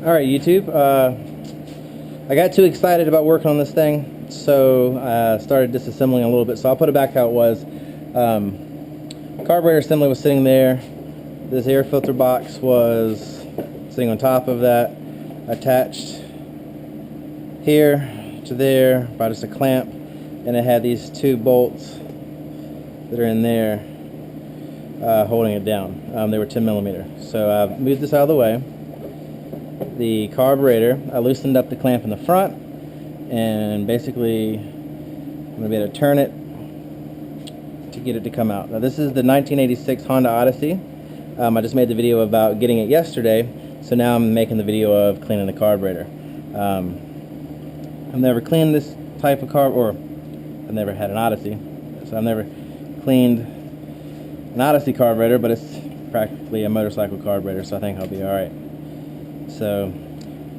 Alright YouTube, I got too excited about working on this thing, so I started disassembling a little bit, so I'll put it back how it was. Carburetor assembly was sitting there. This air filter box was sitting on top of that, attached here to there by just a clamp, and it had these two bolts that are in there holding it down. They were 10mm. So I moved this out of the way. The carburetor, I loosened up the clamp in the front, and basically I'm going to be able to turn it to get it to come out. Now this is the 1986 Honda Odyssey. I just made the video about getting it yesterday, so now I'm making the video of cleaning the carburetor. I've never cleaned this type of carb, or I've never had an Odyssey, so I've never cleaned an Odyssey carburetor, but it's practically a motorcycle carburetor, so I think I'll be alright. So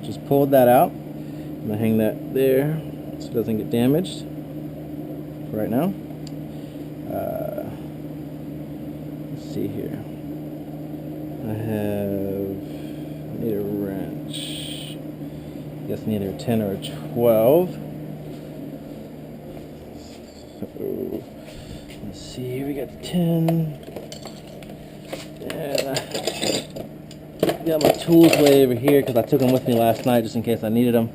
just pulled that out. I'm going to hang that there so it doesn't get damaged for right now. Let's see here. I need a wrench. I guess I need either a 10 or a 12. So let's see here, we got the 10. Got my tools way over here because I took them with me last night just in case I needed them.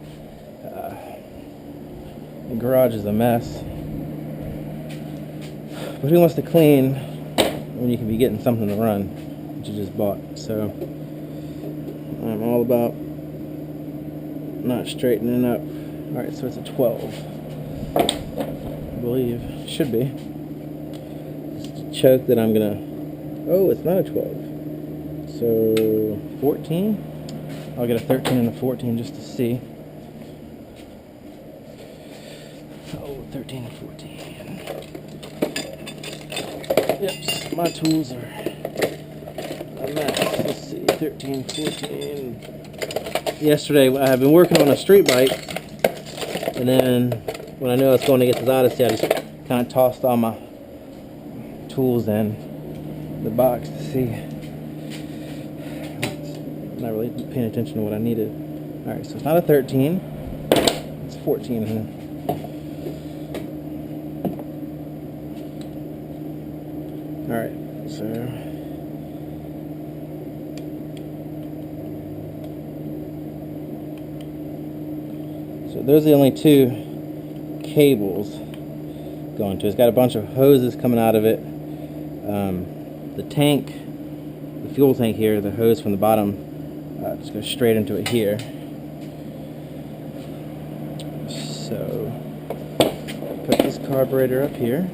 The garage is a mess. But who wants to clean when you can be getting something to run that you just bought? So I'm all about not straightening up. Alright, so it's a 12. I believe. Should be. It's a choke that I'm gonna... Oh, it's not a 12. So 14. I'll get a 13 and a 14 just to see. Oh, 13 and 14. Yep, my tools are a mess. Let's see, 13, 14. Yesterday I have been working on a street bike, and then when I knew I was going to get this Odyssey, I just kind of tossed all my tools in the box to see. Not really paying attention to what I needed. Alright, so it's not a 13, it's 14 here. Alright, so those are the only two cables going to it. It's got a bunch of hoses coming out of it. The tank, the fuel tank here, the hose from the bottom just goes straight into it here. So put this carburetor up here,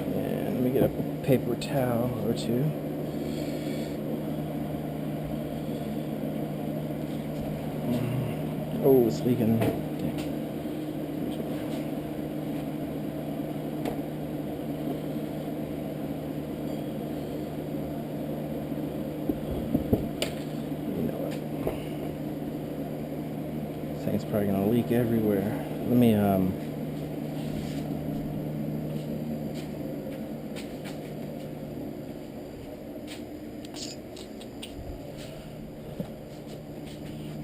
and let me get a paper towel or two. Oh, it's leaking. It's probably gonna leak everywhere. Let me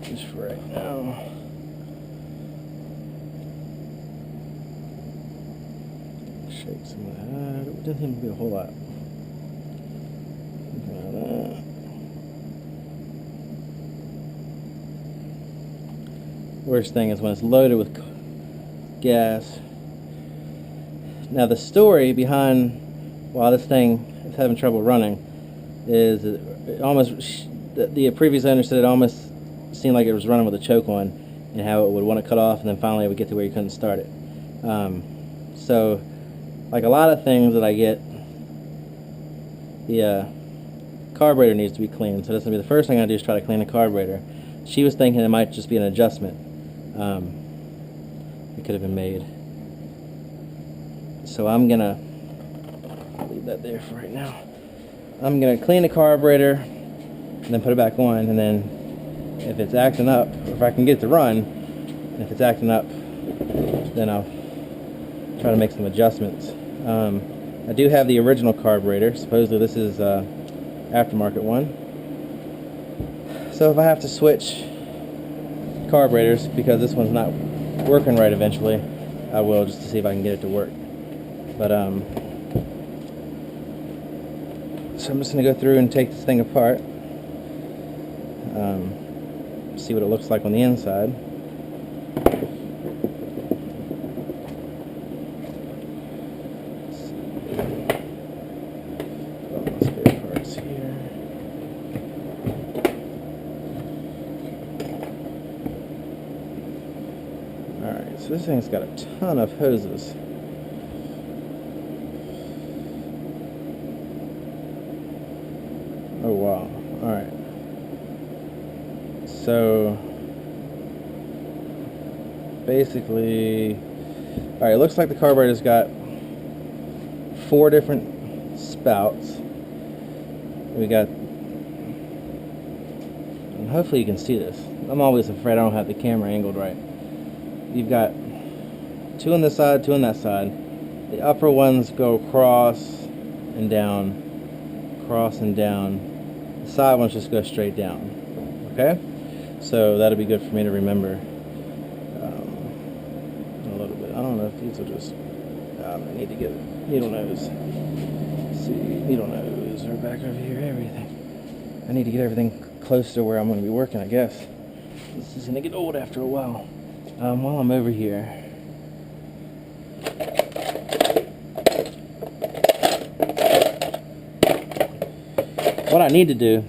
just for right now. Shake some of that. It doesn't seem to be a whole lot. Worst thing is when it's loaded with gas. Now the story behind why this thing is having trouble running is it almost, the previous owner said it almost seemed like it was running with a choke on, and how it would want to cut off and then finally it would get to where you couldn't start it. So like a lot of things that I get, the carburetor needs to be cleaned. So that's going to be the first thing I do, is try to clean the carburetor. She was thinking it might just be an adjustment. It could have been made. So I'm gonna leave that there for right now. I'm gonna clean the carburetor and then put it back on, and then if it's acting up, or if I can get it to run, and if it's acting up, then I'll try to make some adjustments. I do have the original carburetor. Supposedly this is aftermarket one. So if I have to switch carburetors because this one's not working right eventually, I will, just to see if I can get it to work. But so I'm just going to go through and take this thing apart, see what it looks like on the inside. Alright, so this thing's got a ton of hoses. Oh wow, alright. So basically, alright, it looks like the carburetor's got 4 different spouts. We got, and hopefully you can see this. I'm always afraid I don't have the camera angled right. You've got 2 on this side, 2 on that side. The upper ones go across and down, cross and down. The side ones just go straight down. Okay? So that'll be good for me to remember a little bit. I don't know if these will just... I need to get a needle nose. Let's see, needle nose are back over here, everything. I need to get everything close to where I'm going to be working, I guess. This is going to get old after a while. While I'm over here, what I need to do,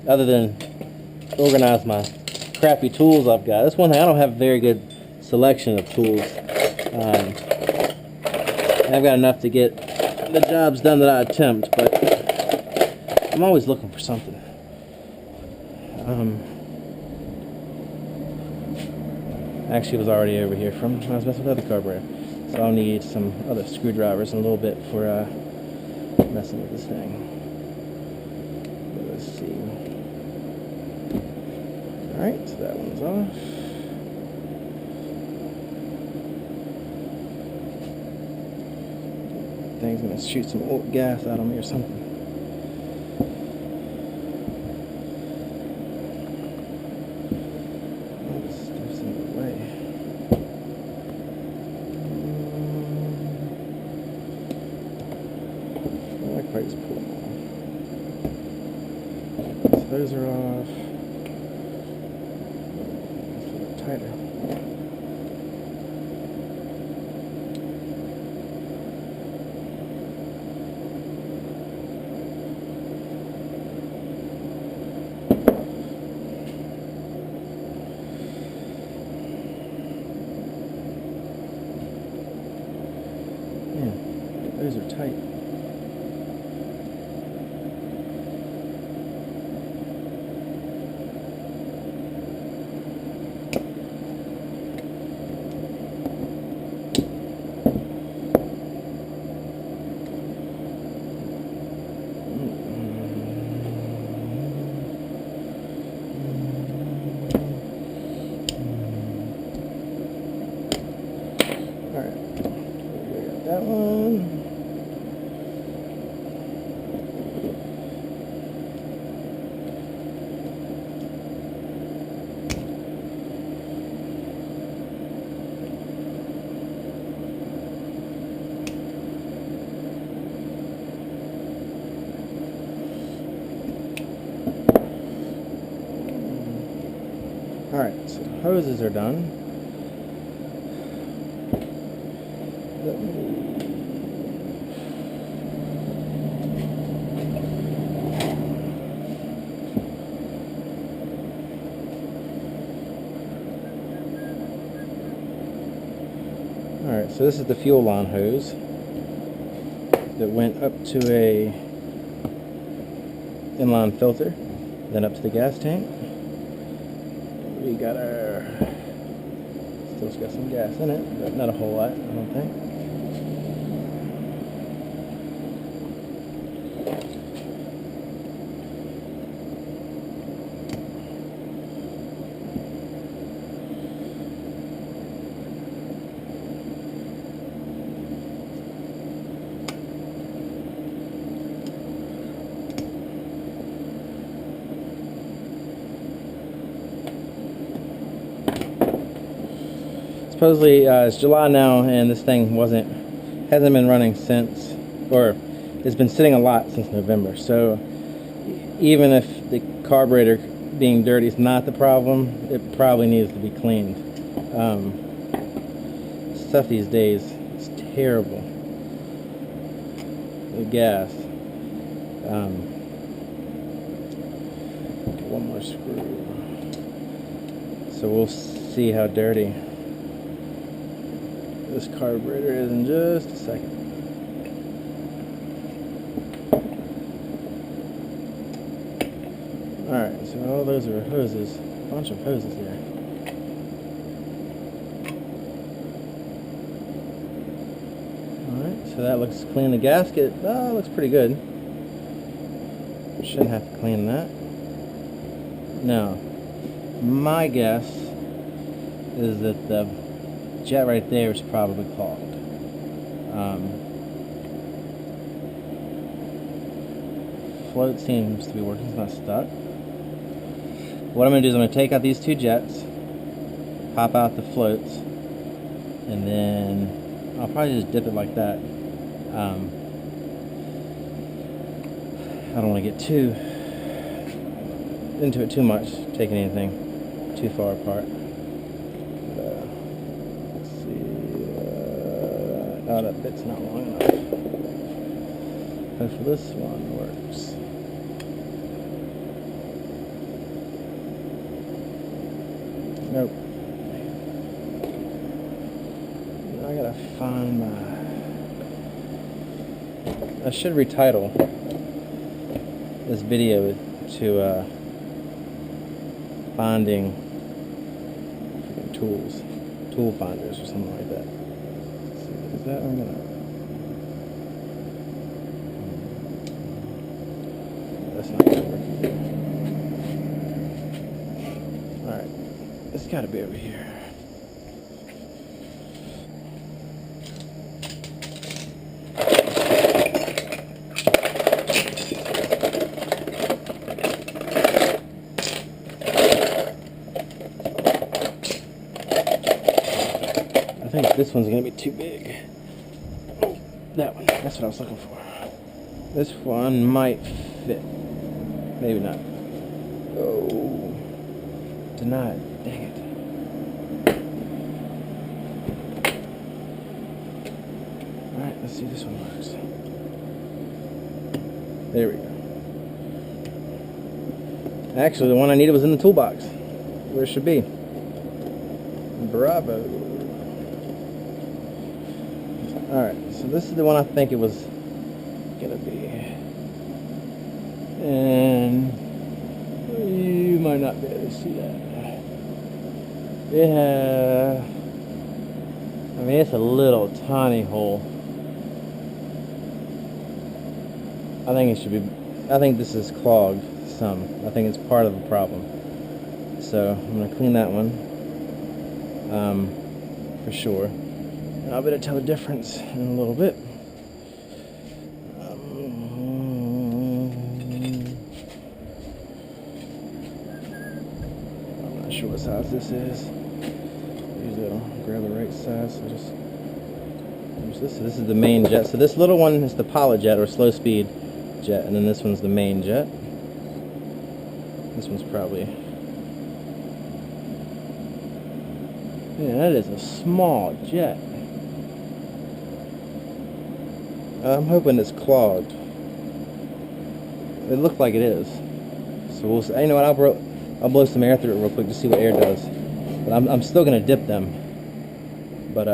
other than organize my crappy tools I've got, that's one thing, I don't have a very good selection of tools. And I've got enough to get the jobs done that I attempt, but I'm always looking for something. Actually, it was already over here from when I was messing with the other carburetor. So I'll need some other screwdrivers in a little bit for messing with this thing. But let's see. Alright, so that one's off. Thing's gonna shoot some old gas out of me or something. Just pull them off. So those are off. It's a little tighter. Yeah, those are tight. That one. Alright, so the hoses are done. Let me... Alright, so this is the fuel line hose that went up to a inline filter, then up to the gas tank. We got our, still got some gas in it, but not a whole lot, I don't think. supposedly it's July now, and this thing hasn't been running since, or it's been sitting a lot since November. So even if the carburetor being dirty is not the problem, it probably needs to be cleaned. Stuff these days is terrible. The gas. One more screw. So we'll see how dirty this carburetor is in just a second. Alright, so all those are hoses. A bunch of hoses there. Alright, so that looks clean. The gasket, looks pretty good. Shouldn't have to clean that. Now, my guess is that the jet right there is probably clogged. Float seems to be working, it's not stuck. What I'm going to do is I'm going to take out these two jets, pop out the floats, and then I'll probably just dip it like that. I don't want to get too into it too much, taking anything too far apart. Let's see. Oh, that bit's not long enough. Hopefully this one works. Nope. I gotta find my... I should retitle this video to finding tools, tool finders or something like that. Let's see, is that I'm gonna... That's not gonna work either. Alright, it's gotta be over here. I think this one's gonna be too big. Oh, that one. That's what I was looking for. This one might fit. Maybe not. Oh, denied. Dang it. All right, let's see if this one works. There we go. Actually, the one I needed was in the toolbox, where it should be. Bravo. Alright, so this is the one I think it was gonna be. And you might not be able to see that. Yeah. I mean, it's a little tiny hole. I think it should be, I think this is clogged some. I think it's part of the problem. So I'm gonna clean that one. For sure. And I'll be able to tell the difference in a little bit. I'm not sure what size this is. Usually I'll grab the right size. So just use this. So this is the main jet. So this little one is the pilot jet or slow speed jet, and then this one's the main jet. This one's probably... Yeah, that is a small jet. I'm hoping it's clogged. It looked like it is. So we'll see. You know what? I'll blow some air through it real quick to see what air does. But I'm still gonna dip them. But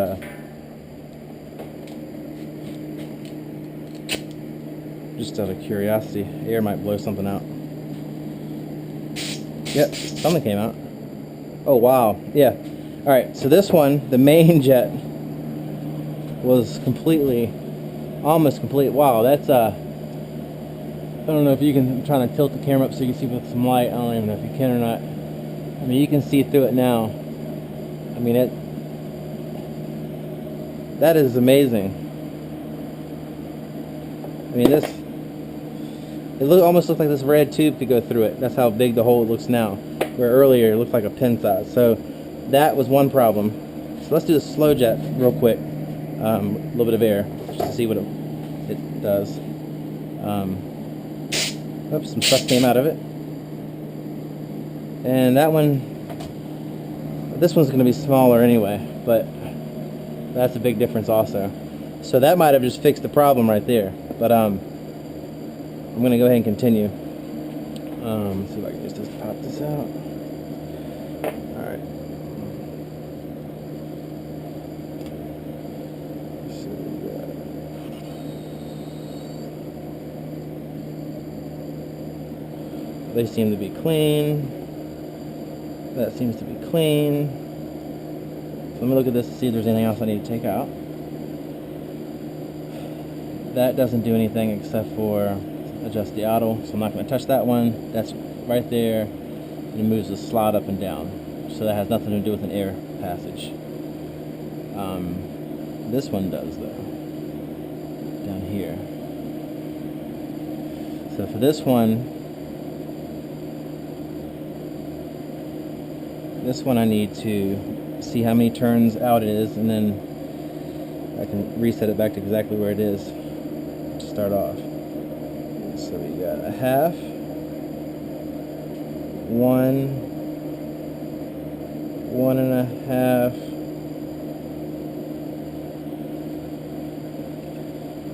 just out of curiosity, air might blow something out. Yep, something came out. Oh wow, yeah. All right, so this one, the main jet, was completely, almost complete. Wow, that's I don't know if you can, I'm trying to tilt the camera up so you can see with some light. I don't even know if you can or not. I mean, you can see through it now. I mean, that is amazing. I mean, this, almost looks like this red tube could go through it. That's how big the hole looks now. Where earlier it looked like a pin size. So that was one problem. So let's do the slow jet real quick. A little bit of air, just to see what it does. Oops, some stuff came out of it. And that one, this one's going to be smaller anyway, but that's a big difference also. So that might have just fixed the problem right there. But I'm going to go ahead and continue. Let's see if I can just pop this out. Alright. So they seem to be clean. That seems to be clean. So let me look at this to see if there's anything else I need to take out. That doesn't do anything except for adjust the idle, so I'm not going to touch that one. That's right there. It moves the slot up and down, so that has nothing to do with an air passage. This one does though, down here. So for this one I need to see how many turns out it is, and then I can reset it back to exactly where it is to start off. So we got a half, 1.5.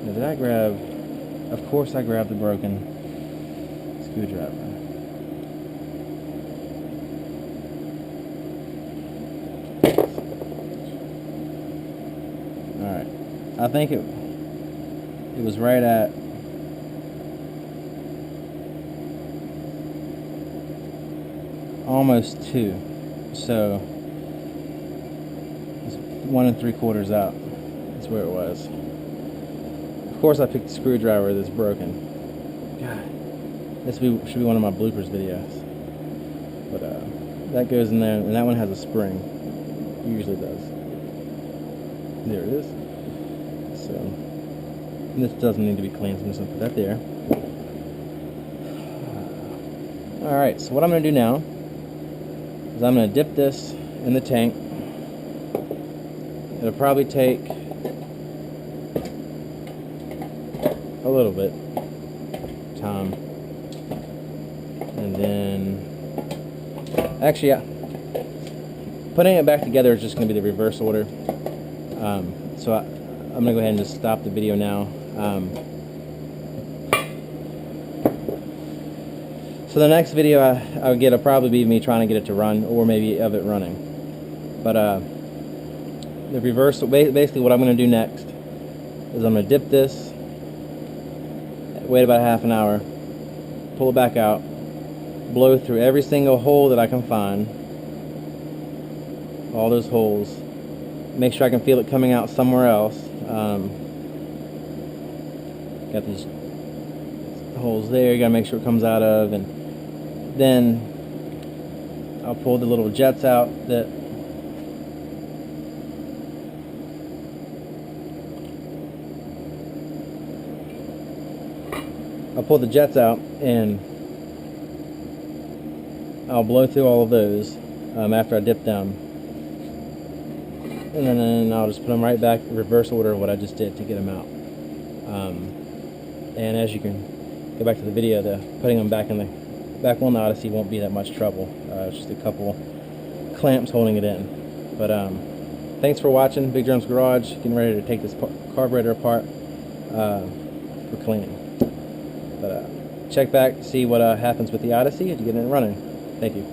Now did I grab? Of course I grabbed the broken screwdriver. Alright, I think it was right at almost 2, so it's 1 3/4 out. That's where it was. Of course I picked the screwdriver that's broken. God, this should be one of my bloopers videos. But that goes in there, and that one has a spring. It usually does. There it is. So this doesn't need to be cleaned, so I'm just going to put that there. Alright, so what I'm going to do now is I'm going to dip this in the tank. It'll probably take a little bit time. And then, actually, yeah, putting it back together is just going to be the reverse order. So I'm going to go ahead and just stop the video now. So the next video I'll get will probably be me trying to get it to run, or maybe of it running. But the reverse, basically what I'm going to do next is I'm going to dip this, wait about half an hour, pull it back out, blow through every single hole that I can find, all those holes, make sure I can feel it coming out somewhere else. Got these holes there, you gotta make sure it comes out of, and then I'll pull the little jets out that and I'll blow through all of those after I dip them, and then I'll just put them right back in reverse order of what I just did to get them out. And as you can go back to the video, putting them back on the Odyssey won't be that much trouble. It's just a couple clamps holding it in. But thanks for watching. Big Drum's Garage, getting ready to take this carburetor apart for cleaning. But check back to see what happens with the Odyssey if you get it running. Thank you.